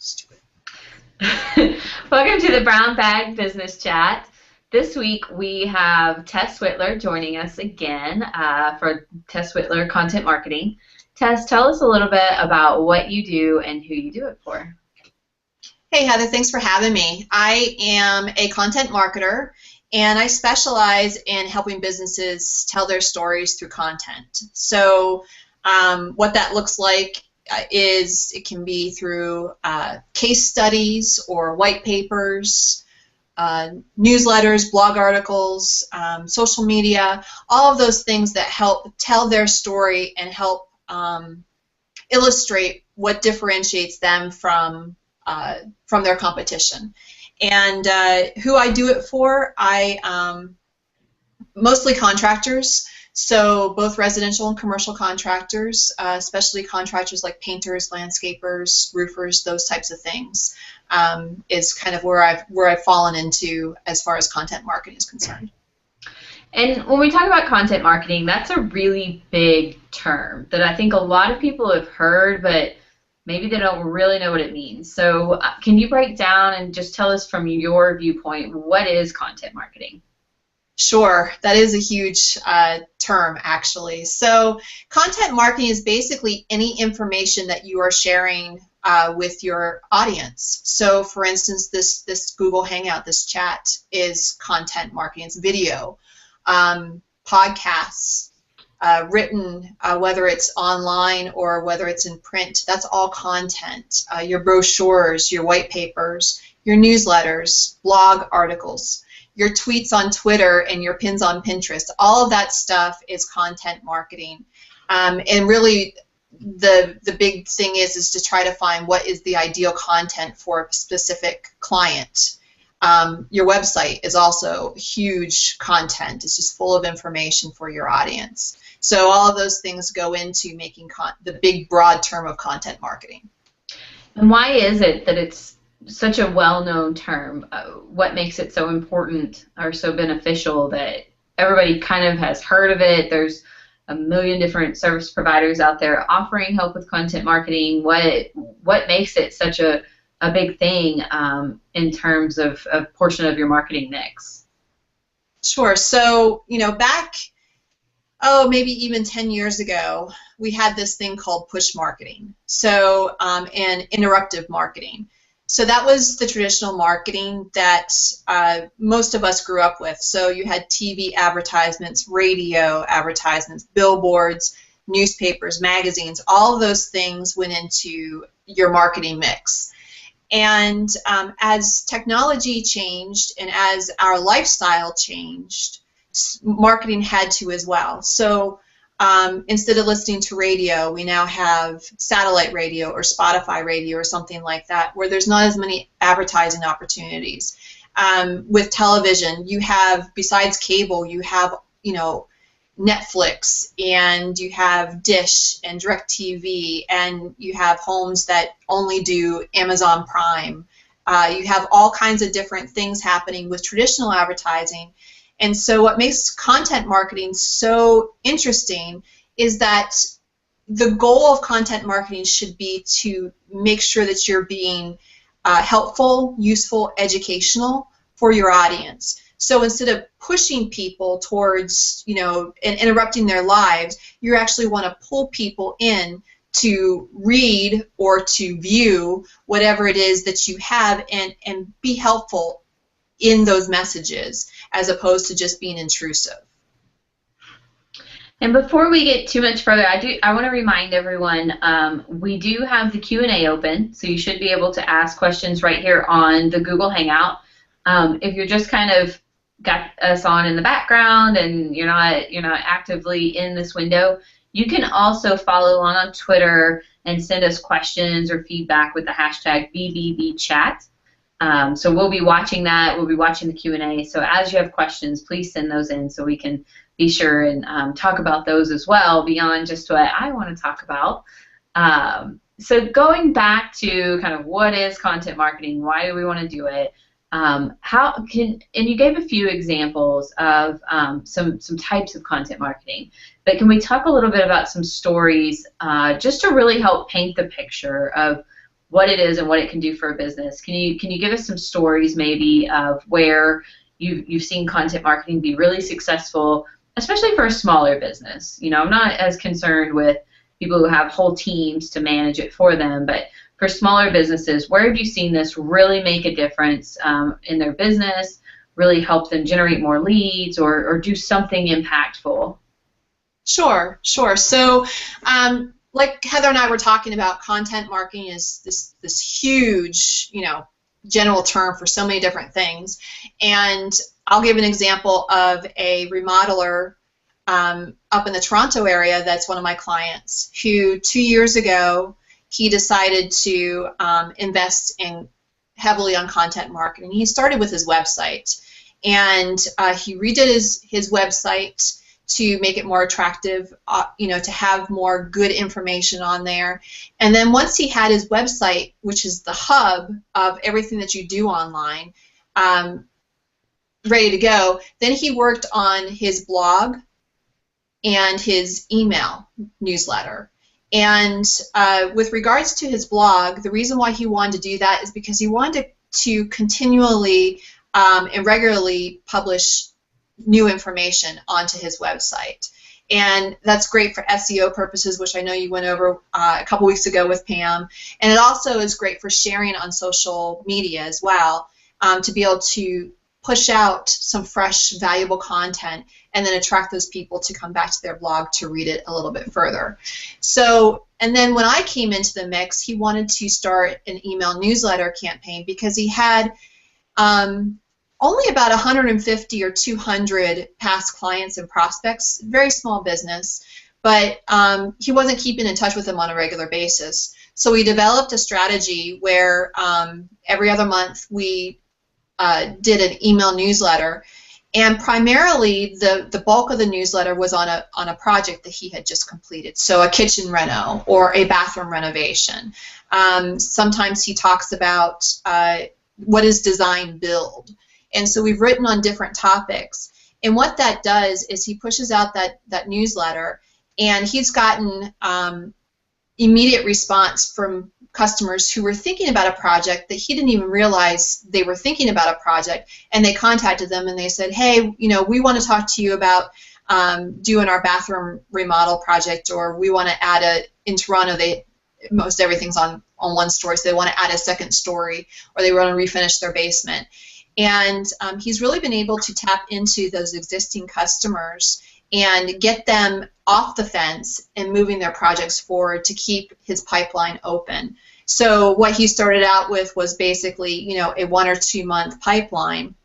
Stupid. Welcome to the Brown Bag Business Chat. This week we have Tess Wittler joining us again for Tess Wittler Content Marketing. Tess, tell us a little bit about what you do and who you do it for. Hey Heather, thanks for having me. I am a content marketer and I specialize in helping businesses tell their stories through content. So what that looks like is it can be through case studies or white papers, newsletters, blog articles, social media, all of those things that help tell their story and help illustrate what differentiates them from their competition. And who I do it for, mostly contractors, so both residential and commercial contractors, especially contractors like painters, landscapers, roofers, those types of things, is kind of where I've fallen into as far as content marketing is concerned. And when we talk about content marketing, that's a really big term that I think a lot of people have heard, but maybe they don't really know what it means. So can you break down and just tell us from your viewpoint, what is content marketing? Sure, that is a huge term, actually. So content marketing is basically any information that you are sharing with your audience. So for instance, this Google Hangout, this chat is content marketing. It's video, podcasts, written, whether it's online or whether it's in print, that's all content. Your brochures, your white papers, your newsletters, blog articles, your tweets on Twitter and your pins on Pinterest, all of that stuff is content marketing. And really the big thing is to try to find what is the ideal content for a specific client. Your website is also huge content. It's just full of information for your audience. So all of those things go into making the big broad term of content marketing. And why is it that it's such a well-known term? What makes it so important or so beneficial that everybody kind of has heard of it? There's a million different service providers out there offering help with content marketing. What makes it such a big thing in terms of a portion of your marketing mix? Sure. So, back, maybe even 10 years ago, we had this thing called push marketing, so and interruptive marketing. So that was the traditional marketing that most of us grew up with. So you had TV advertisements, radio advertisements, billboards, newspapers, magazines, all of those things went into your marketing mix. And as technology changed and as our lifestyle changed, marketing had to as well. So instead of listening to radio, we now have satellite radio or Spotify radio or something like that, where there's not as many advertising opportunities. With television, you have, besides cable, you have, Netflix, and you have Dish and DirecTV, and you have homes that only do Amazon Prime. You have all kinds of different things happening with traditional advertising. And so what makes content marketing so interesting is that the goal of content marketing should be to make sure that you're being helpful, useful, educational for your audience. So instead of pushing people towards, and interrupting their lives, you actually want to pull people in to read or to view whatever it is that you have and be helpful in those messages, as opposed to just being intrusive. And before we get too much further, I want to remind everyone we do have the Q&A open, so you should be able to ask questions right here on the Google Hangout. If you're just kind of got us on in the background and you're not actively in this window, you can also follow along on Twitter and send us questions or feedback with the hashtag BBBchat. So we'll be watching that. We'll be watching the Q&A. So as you have questions, please send those in so we can be sure and talk about those as well beyond just what I want to talk about. So going back to kind of what is content marketing, why do we want to do it? And you gave a few examples of some types of content marketing, but can we talk a little bit about some stories just to really help paint the picture of what it is and what it can do for a business. Can you give us some stories maybe of where you've seen content marketing be really successful, especially for a smaller business? You know, I'm not as concerned with people who have whole teams to manage it for them, but for smaller businesses, where have you seen this really make a difference in their business, really help them generate more leads or do something impactful? Sure. So, like Heather and I were talking about, content marketing is this huge, general term for so many different things. And I'll give an example of a remodeler up in the Toronto area that's one of my clients, who 2 years ago he decided to invest in heavily on content marketing. He started with his website, and he redid his website to make it more attractive, to have more good information on there. And then once he had his website, which is the hub of everything that you do online, ready to go, then he worked on his blog and his email newsletter. And with regards to his blog, the reason why he wanted to do that is because he wanted to continually and regularly publish new information onto his website. And that's great for SEO purposes, which I know you went over a couple weeks ago with Pam. And it also is great for sharing on social media as well, to be able to push out some fresh, valuable content and then attract those people to come back to their blog to read it a little bit further. So, and then when I came into the mix, he wanted to start an email newsletter campaign because he had only about 150 or 200 past clients and prospects, very small business, but he wasn't keeping in touch with them on a regular basis. So we developed a strategy where every other month we did an email newsletter, and primarily the bulk of the newsletter was on a project that he had just completed, so a kitchen reno or a bathroom renovation. Sometimes he talks about what is design build. And so we've written on different topics. And what that does is he pushes out that newsletter, and he's gotten immediate response from customers who were thinking about a project that he didn't even realize they were thinking about a project, and they contacted them and they said, hey, we want to talk to you about doing our bathroom remodel project, or we want to add in Toronto, most everything's on one story, so they want to add a second story, or they want to refinish their basement. And he's really been able to tap into those existing customers and get them off the fence and moving their projects forward to keep his pipeline open. So what he started out with was basically, a 1 or 2 month pipeline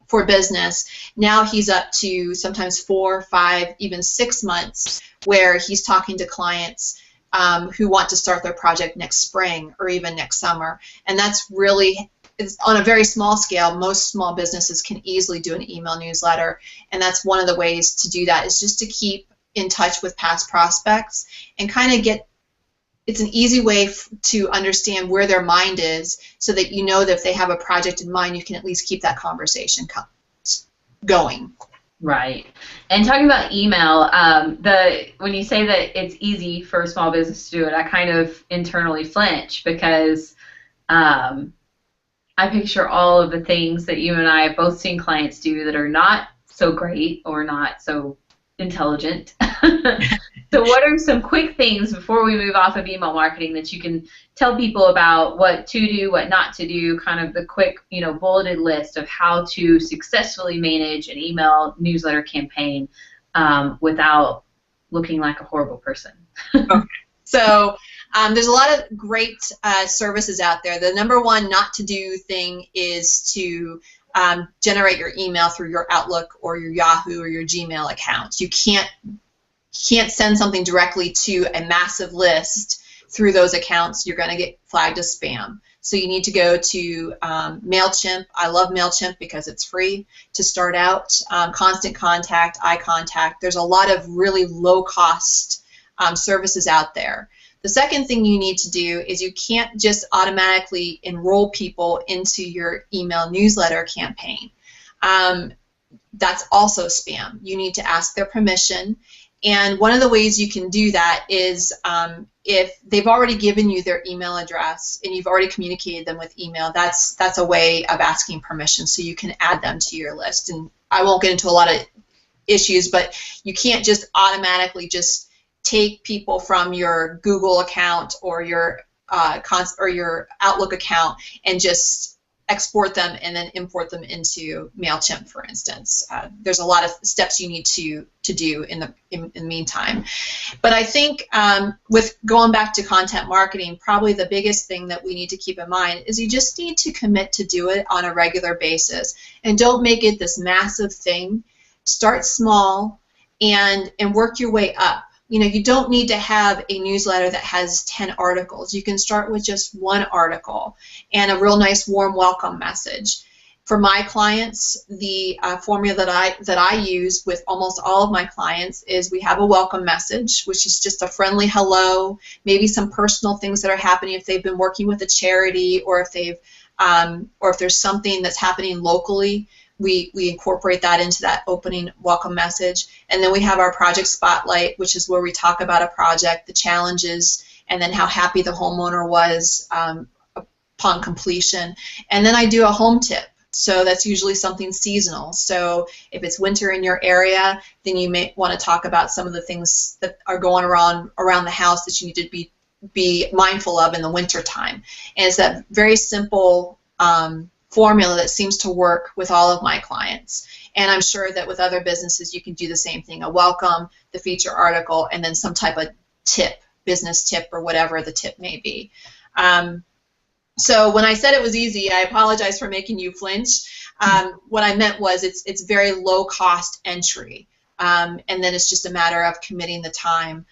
for business. Now he's up to sometimes 4, 5, even 6 months, where he's talking to clients who want to start their project next spring or even next summer. And that's really, it's on a very small scale. Most small businesses can easily do an email newsletter, and that's one of the ways to do that, is just to keep in touch with past prospects and kind of it's an easy way to understand where their mind is, so that that if they have a project in mind, you can at least keep that conversation going. Right. And talking about email, when you say that it's easy for a small business to do it, I kind of internally flinch, because I picture all of the things that you and I have both seen clients do that are not so great or not so intelligent. So what are some quick things before we move off of email marketing that you can tell people about what to do, what not to do, kind of the quick, bulleted list of how to successfully manage an email newsletter campaign without looking like a horrible person? Okay. So there's a lot of great services out there. The number one not to do thing is to generate your email through your Outlook or your Yahoo or your Gmail accounts. You can't send something directly to a massive list through those accounts. You're going to get flagged as spam. So you need to go to MailChimp. I love MailChimp because it's free to start out. Constant Contact, iContact. There's a lot of really low-cost services out there. The second thing you need to do is you can't just automatically enroll people into your email newsletter campaign. That's also spam. You need to ask their permission, And one of the ways you can do that is if they've already given you their email address and you've already communicated them with email, that's a way of asking permission, so you can add them to your list. And I won't get into a lot of issues, but you can't just automatically just take people from your Google account or your Outlook account and just export them and then import them into MailChimp, for instance. There's a lot of steps you need to do in the meantime. But I think with going back to content marketing, probably the biggest thing that we need to keep in mind is you just need to commit to do it on a regular basis, and don't make it this massive thing. Start small and work your way up. You know, you don't need to have a newsletter that has 10 articles. You can start with just one article and a real nice warm welcome message. For my clients, the formula that I use with almost all of my clients is we have a welcome message, which is just a friendly hello, maybe some personal things that are happening if they've been working with a charity, or if there's something that's happening locally. We incorporate that into that opening welcome message. And then we have our project spotlight, which is where we talk about a project, the challenges, and then how happy the homeowner was upon completion. And then I do a home tip. So that's usually something seasonal. So if it's winter in your area, then you may want to talk about some of the things that are going around the house that you need to be mindful of in the winter time. And it's that very simple formula that seems to work with all of my clients. And I'm sure that with other businesses you can do the same thing: a welcome, the feature article, and then some type of tip, business tip, or whatever the tip may be. So when I said it was easy, I apologize for making you flinch. What I meant was it's very low cost entry, and then it's just a matter of committing the time.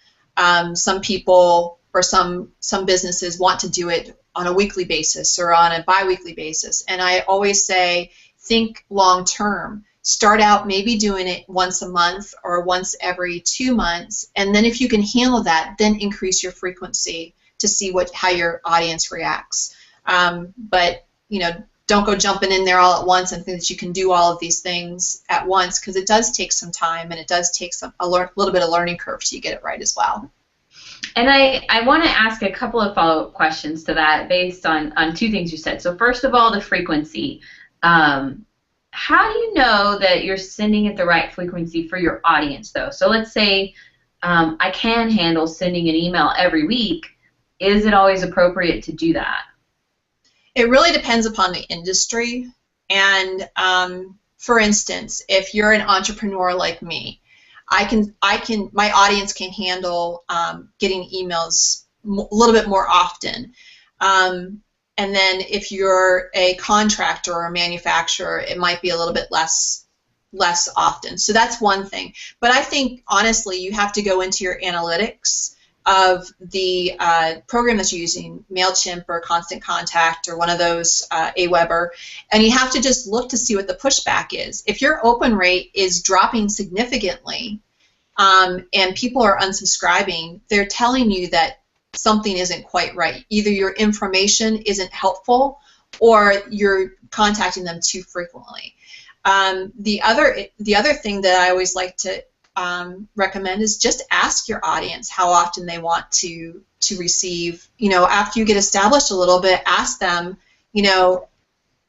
Some people or some businesses want to do it on a weekly basis or on a bi-weekly basis, and I always say think long term. Start out maybe doing it once a month or once every 2 months, and then if you can handle that, then increase your frequency to see how your audience reacts. But you know, don't go jumping in there all at once and think that you can do all of these things at once, because it does take some time and it does take a little bit of learning curve till you get it right as well. And I want to ask a couple of follow-up questions to that based on two things you said. So first of all, the frequency. How do you know that you're sending at the right frequency for your audience, though? So let's say I can handle sending an email every week. Is it always appropriate to do that? It really depends upon the industry. And for instance, if you're an entrepreneur like me, my audience can handle getting emails a little bit more often. And then if you're a contractor or a manufacturer, it might be a little bit less often. So that's one thing. But I think, honestly, you have to go into your analytics of the program that you're using, MailChimp or Constant Contact or one of those, Aweber, and you have to just look to see what the pushback is. If your open rate is dropping significantly and people are unsubscribing, they're telling you that something isn't quite right. Either your information isn't helpful or you're contacting them too frequently. The other thing that I always like to recommend is just ask your audience how often they want to receive. You know, after you get established a little bit, ask them, you know,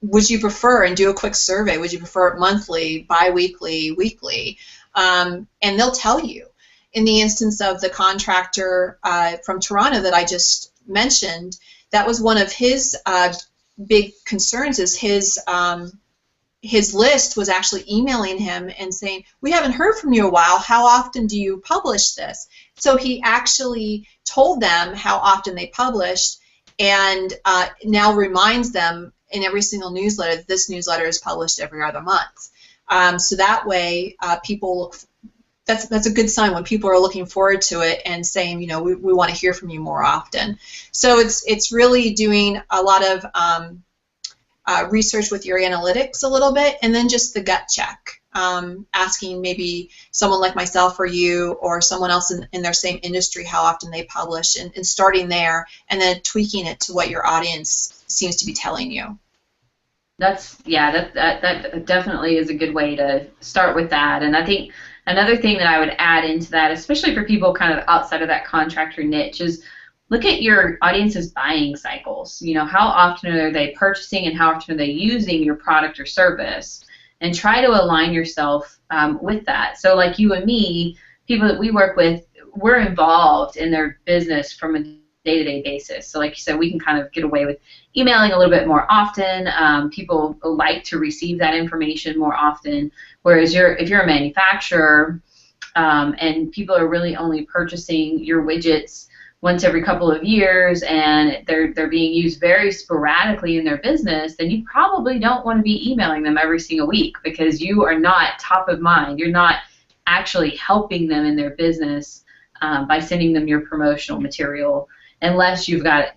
would you prefer, and do a quick survey, would you prefer it monthly, bi-weekly, weekly? And they'll tell you. In the instance of the contractor from Toronto that I just mentioned, that was one of his big concerns, is his list was actually emailing him and saying, we haven't heard from you in a while, how often do you publish this? So he actually told them how often they published, and now reminds them in every single newsletter that this newsletter is published every other month. So that way people, that's a good sign when people are looking forward to it and saying, you know, we want to hear from you more often. So it's really doing a lot of research with your analytics a little bit, and then just the gut check, asking maybe someone like myself or you or someone else in their same industry how often they publish, and starting there and then tweaking it to what your audience seems to be telling you. That definitely is a good way to start with that. And I think Another thing that I would add into that, especially for people kind of outside of that contractor niche, is look at your audience's buying cycles. You know, how often are they purchasing and how often are they using your product or service? And try to align yourself with that. So like you and me, people that we work with, we're involved in their business from a day-to-day basis. So like you said, we can kind of get away with emailing a little bit more often. People like to receive that information more often. Whereas if you're a manufacturer and people are really only purchasing your widgets once every couple of years and they're being used very sporadically in their business, then you probably don't want to be emailing them every single week because you are not top of mind. You're not actually helping them in their business by sending them your promotional material, unless you've got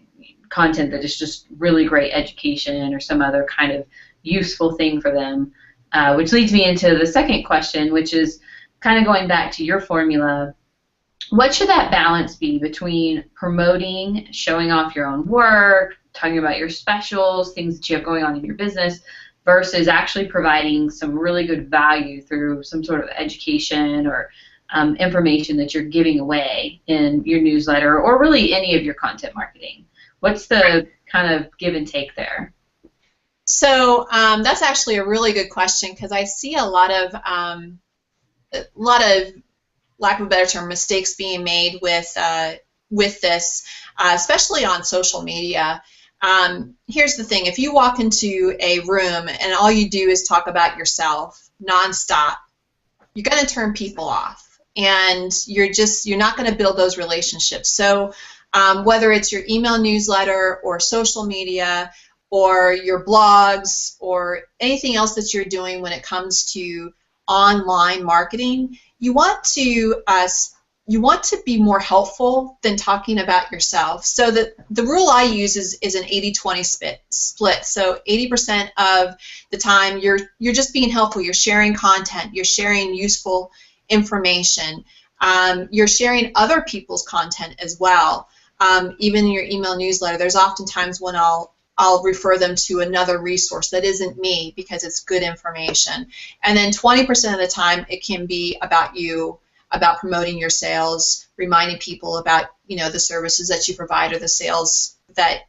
content that is just really great education or some other kind of useful thing for them. Which leads me into the second question, which is kind of going back to your formula. What should that balance be between promoting, showing off your own work, talking about your specials, things that you have going on in your business, versus actually providing some really good value through some sort of education or information that you're giving away in your newsletter or really any of your content marketing? What's the kind of give and take there? So that's actually a really good question because I see a lot of lack of a better term, mistakes being made with this, especially on social media. Here's the thing: if you walk into a room and all you do is talk about yourself nonstop, you're going to turn people off, and you're not going to build those relationships. So whether it's your email newsletter or social media or your blogs or anything else that you're doing when it comes to online marketing, you want to be more helpful than talking about yourself. So the rule I use is an 80-20 split. So 80% of the time you're just being helpful. You're sharing content. You're sharing useful information. You're sharing other people's content as well. Even in your email newsletter, there's oftentimes when I'll refer them to another resource that isn't me because it's good information. And then 20% of the time it can be about you, about promoting your sales, reminding people about the services that you provide or the sales that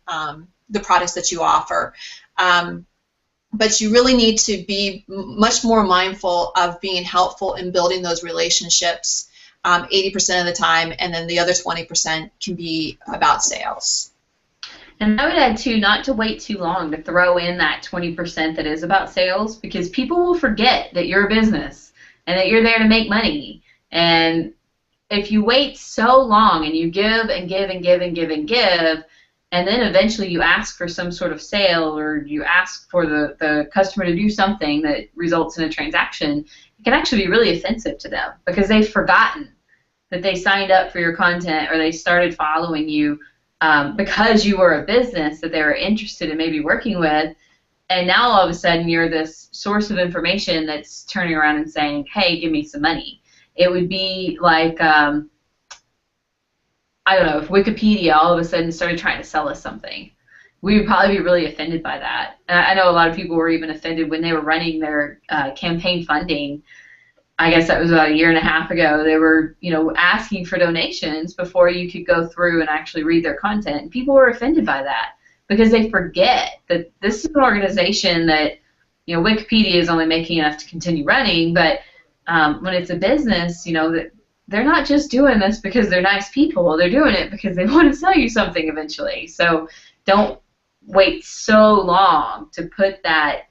the products that you offer. But you really need to be much more mindful of being helpful in building those relationships 80% of the time, and then the other 20% can be about sales. And I would add, too, not to wait too long to throw in that 20% that is about sales, because people will forget that you're a business and that you're there to make money. And if you wait so long and you give and give and give and give and give, and then eventually you ask for some sort of sale or you ask for the customer to do something that results in a transaction, it can actually be really offensive to them because they've forgotten that they signed up for your content or they started following you because you were a business that they were interested in maybe working with, and now all of a sudden you're this source of information that's turning around and saying, hey, give me some money. It would be like, I don't know, if Wikipedia all of a sudden started trying to sell us something. We would probably be really offended by that. I know a lot of people were even offended when they were running their campaign funding. I guess that was about 1.5 years ago. They were, asking for donations before you could go through and actually read their content. And people were offended by that because they forget that this is an organization that, Wikipedia is only making enough to continue running, but when it's a business, that they're not just doing this because they're nice people. They're doing it because they want to sell you something eventually. So don't wait so long to put that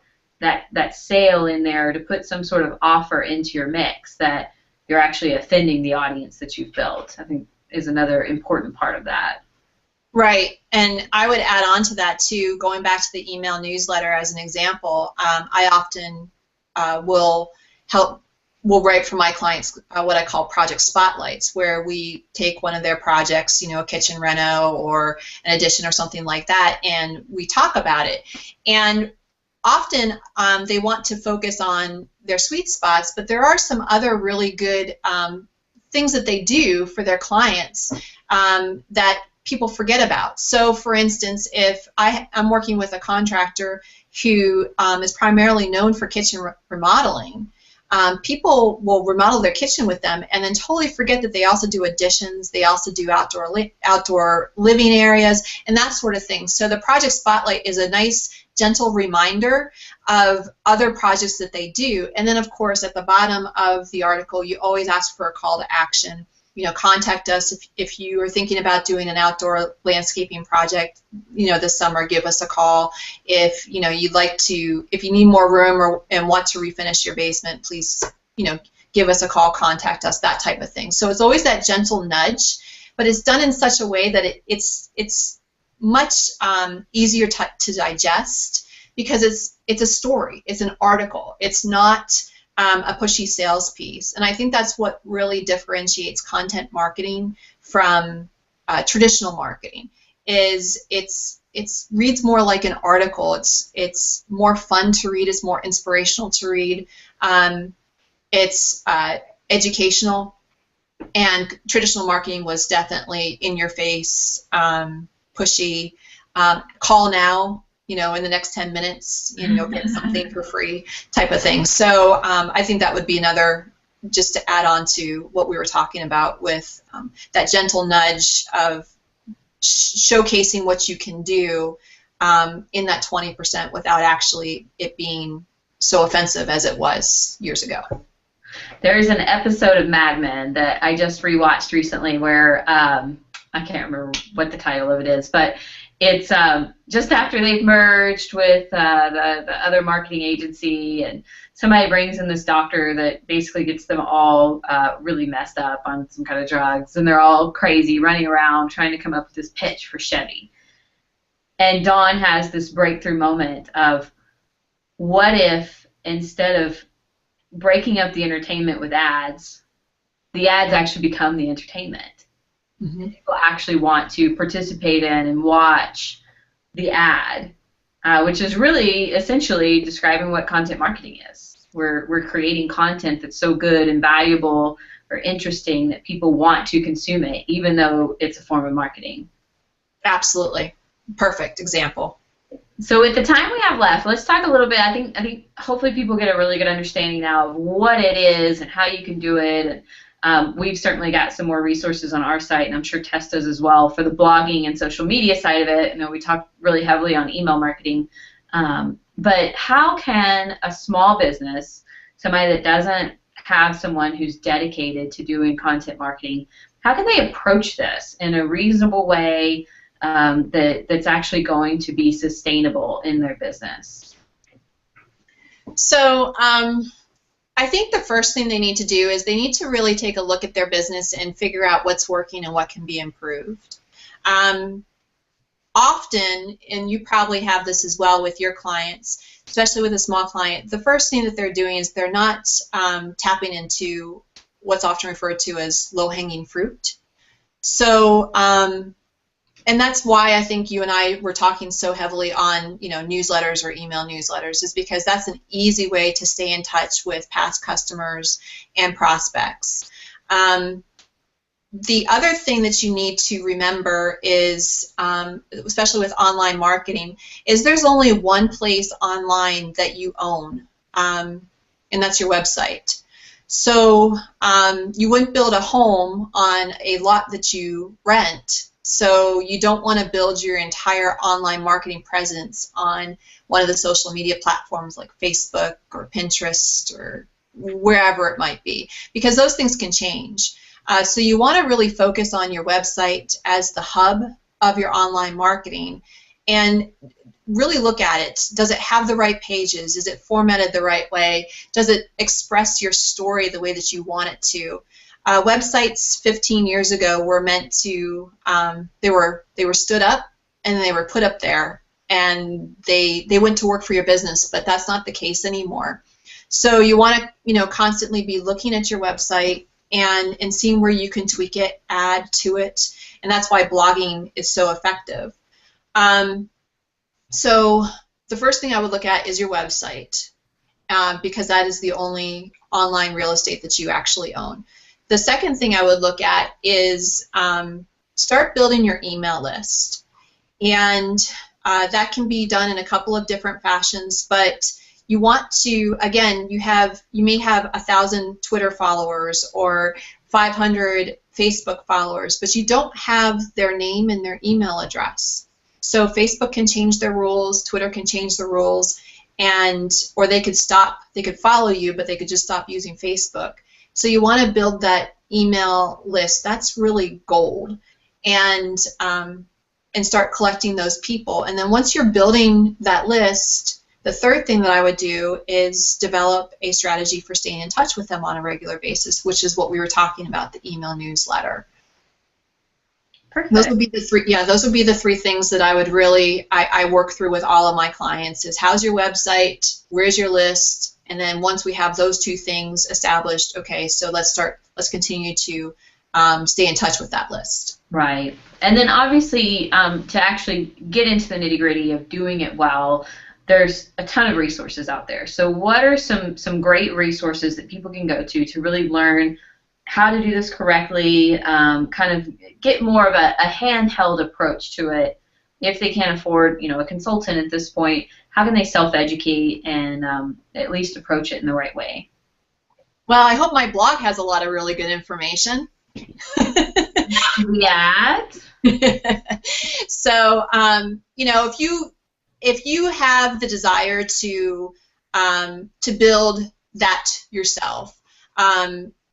sale in there, to put some sort of offer into your mix that you're actually offending the audience that you've built. I think is another important part of that. Right, and I would add on to that too, going back to the email newsletter as an example. I often will write for my clients what I call project spotlights, where we take one of their projects, a kitchen reno or an addition or something like that, and we talk about it. And often they want to focus on their sweet spots, but there are some other really good things that they do for their clients that people forget about. So, for instance, if I'm working with a contractor who is primarily known for kitchen remodeling, people will remodel their kitchen with them and then totally forget that they also do additions, they also do outdoor living areas, and that sort of thing. So the project spotlight is a nice, gentle reminder of other projects that they do. And then, of course, at the bottom of the article, you always ask for a call to action. Contact us if you are thinking about doing an outdoor landscaping project, this summer. Give us a call. If if you need more room and want to refinish your basement, please, give us a call, contact us, that type of thing. So it's always that gentle nudge, but it's done in such a way that it's much easier to digest, because it's a story, it's an article, it's not a pushy sales piece. And I think that's what really differentiates content marketing from traditional marketing. Is it's reads more like an article. It's more fun to read. It's more inspirational to read. It's educational. And traditional marketing was definitely in your face, pushy. Call now. In the next 10 minutes, you'll get something for free type of thing. So I think that would be another, just to add on to what we were talking about with that gentle nudge of showcasing what you can do in that 20% without actually it being so offensive as it was years ago. There's an episode of Mad Men that I just rewatched recently where I can't remember what the title of it is, but it's just after they've merged with the other marketing agency, and somebody brings in this doctor that basically gets them all really messed up on some kind of drugs, and they're all crazy, running around trying to come up with this pitch for Chevy. And Dawn has this breakthrough moment of, what if instead of breaking up the entertainment with ads, the ads actually become the entertainment? Mm-hmm. People actually want to participate in and watch the ad, which is really essentially describing what content marketing is. We're creating content that's so good and valuable or interesting that people want to consume it, even though it's a form of marketing. Absolutely. Perfect example. So with the time we have left, let's talk a little bit. I think hopefully people get a really good understanding now of what it is and how you can do it. And we've certainly got some more resources on our site, and I'm sure Tess does as well, for the blogging and social media side of it. We talked really heavily on email marketing. But how can a small business, somebody that doesn't have someone who's dedicated to doing content marketing, how can they approach this in a reasonable way that's actually going to be sustainable in their business? So I think the first thing they need to do is they need to really take a look at their business and figure out what's working and what can be improved. Often, and you probably have this as well with your clients, especially with a small client, the first thing that they're doing is they're not tapping into what's often referred to as low-hanging fruit. So, and that's why I think you and I were talking so heavily on, newsletters or email newsletters, is because that's an easy way to stay in touch with past customers and prospects. The other thing that you need to remember is, especially with online marketing, is there's only one place online that you own, and that's your website. So you wouldn't build a home on a lot that you rent. So you don't want to build your entire online marketing presence on one of the social media platforms like Facebook or Pinterest or wherever it might be, because those things can change. So you want to really focus on your website as the hub of your online marketing and really look at it. Does it have the right pages? Is it formatted the right way? Does it express your story the way that you want it to? Websites 15 years ago were meant to, they were stood up and they were put up there and they went to work for your business, but that's not the case anymore. So you want to, constantly be looking at your website and seeing where you can tweak it, add to it, and that's why blogging is so effective. So the first thing I would look at is your website, because that is the only online real estate that you actually own. The second thing I would look at is start building your email list, and that can be done in a couple of different fashions, but you want to, again, you may have 1,000 Twitter followers or 500 Facebook followers, but you don't have their name and their email address. So Facebook can change their rules, Twitter can change the rules, or they could follow you, but they could just stop using Facebook. So you want to build that email list. That's really gold, and start collecting those people. And then once you're building that list, the third thing that I would do is develop a strategy for staying in touch with them on a regular basis, which is what we were talking about, the email newsletter. Perfect. Those would be the three. Yeah, those would be the three things that I would really I work through with all of my clients: is how's your website, where's your list, and then once we have those two things established, okay, so let's continue to stay in touch with that list. Right, and then obviously to actually get into the nitty-gritty of doing it well, there's a ton of resources out there. So what are some great resources that people can go to really learn how to do this correctly, kind of get more of a handheld approach to it? If they can't afford, a consultant at this point, how can they self-educate and at least approach it in the right way? Well, I hope my blog has a lot of really good information. Yeah. So, if you have the desire to build that yourself,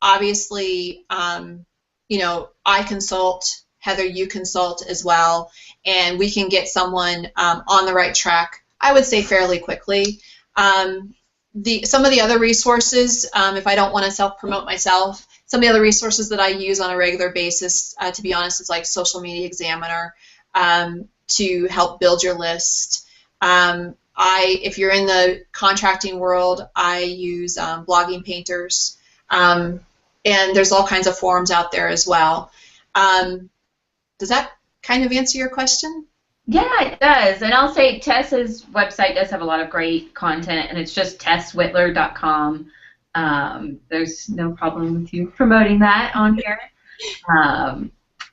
obviously, I consult, Heather, you consult as well, and we can get someone on the right track, I would say, fairly quickly. Some of the other resources, if I don't want to self-promote myself, some of the other resources that I use on a regular basis, to be honest, is like Social Media Examiner to help build your list. If you're in the contracting world, I use Blogging Painters. And there's all kinds of forums out there as well. Does that kind of answer your question? Yeah, it does. And I'll say Tess's website does have a lot of great content, and it's just tesswittler.com. There's no problem with you promoting that on here.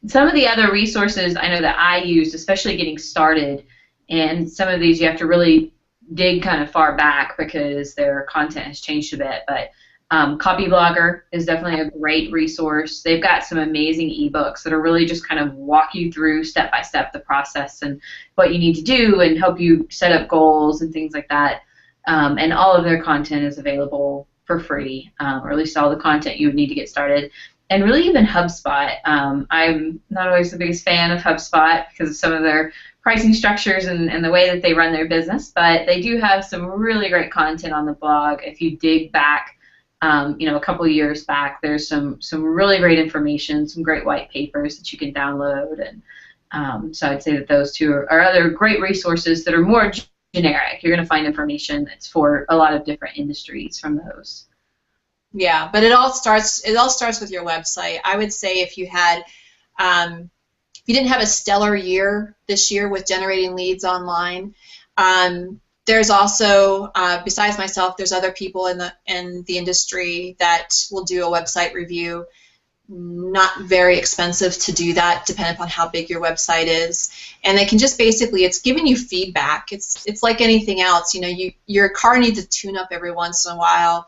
Some of the other resources I know that I used, especially getting started, and some of these you have to really dig kind of far back because their content has changed a bit, but Copyblogger is definitely a great resource. They've got some amazing ebooks that are really just kind of walk you through step by step the process and what you need to do and help you set up goals and things like that. And all of their content is available for free, or at least all the content you would need to get started. And really even HubSpot. I'm not always the biggest fan of HubSpot because of some of their pricing structures and the way that they run their business, but they do have some really great content on the blog. If you dig back a couple of years back, there's some really great information, some great white papers that you can download, and so I'd say that those two are other great resources that are more generic. You're going to find information that's for a lot of different industries from those. Yeah, but it all starts with your website. I would say if you didn't have a stellar year this year with generating leads online, there's also, besides myself, there's other people in the industry that will do a website review. Not very expensive to do that, depending upon how big your website is. And they can just basically, it's giving you feedback. It's like anything else. Your car needs a tune-up every once in a while.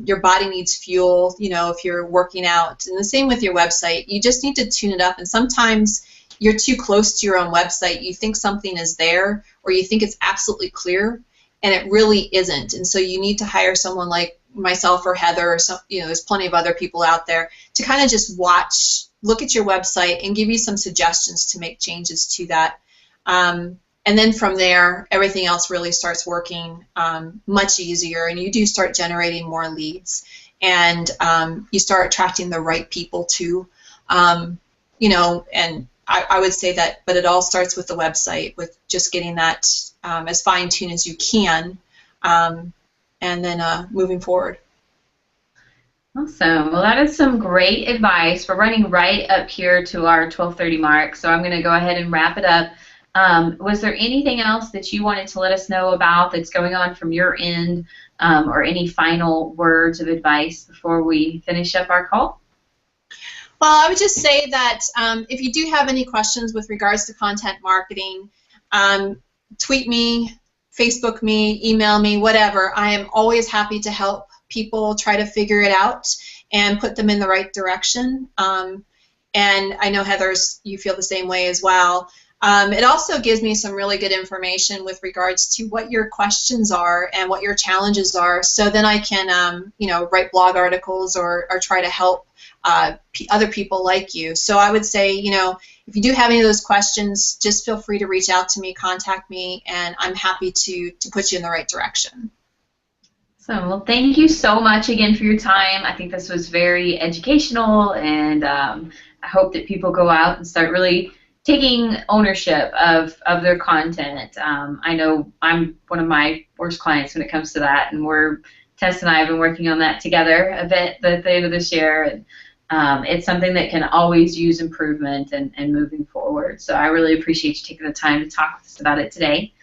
Your body needs fuel, if you're working out. And the same with your website. You just need to tune it up. And sometimes you're too close to your own website. You think something is there, or you think it's absolutely clear, and it really isn't. And so you need to hire someone like myself or Heather, or there's plenty of other people out there to kind of just look at your website, and give you some suggestions to make changes to that. And then from there, everything else really starts working much easier, and you do start generating more leads, and you start attracting the right people too. And I would say that, but it all starts with the website, with just getting that as fine-tuned as you can, and then moving forward. Awesome. Well, that is some great advice. We're running right up here to our 12:30 mark, so I'm going to go ahead and wrap it up. Was there anything else that you wanted to let us know about that's going on from your end, or any final words of advice before we finish up our call? Well, I would just say that if you do have any questions with regards to content marketing, tweet me, Facebook me, email me, whatever. I am always happy to help people try to figure it out and put them in the right direction. And I know, Heather's, you feel the same way as well. It also gives me some really good information with regards to what your questions are and what your challenges are, so then I can, write blog articles or try to help other people like you. So I would say, if you do have any of those questions, just feel free to reach out to me, contact me, and I'm happy to put you in the right direction. So, well, thank you so much again for your time. I think this was very educational, and I hope that people go out and start really taking ownership of their content. I know I'm one of my worst clients when it comes to that, and Tess and I have been working on that together a bit at the end of this year, and it's something that can always use improvement and moving forward. So I really appreciate you taking the time to talk with us about it today.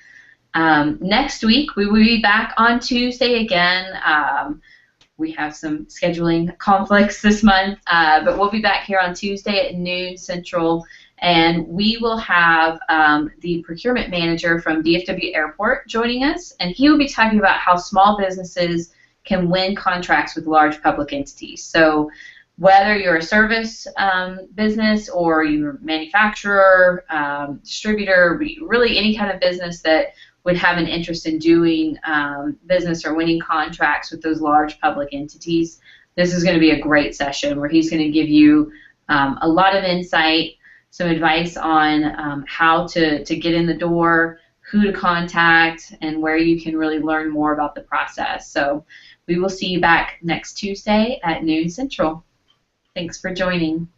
Next week, we will be back on Tuesday again. We have some scheduling conflicts this month, but we'll be back here on Tuesday at noon Central, and we will have the procurement manager from DFW Airport joining us, and he will be talking about how small businesses can win contracts with large public entities. So whether you're a service business or you're a manufacturer, distributor, really any kind of business that would have an interest in doing business or winning contracts with those large public entities, this is going to be a great session where he's going to give you a lot of insight, some advice on how to get in the door, who to contact, and where you can really learn more about the process. So we will see you back next Tuesday at noon Central. Thanks for joining.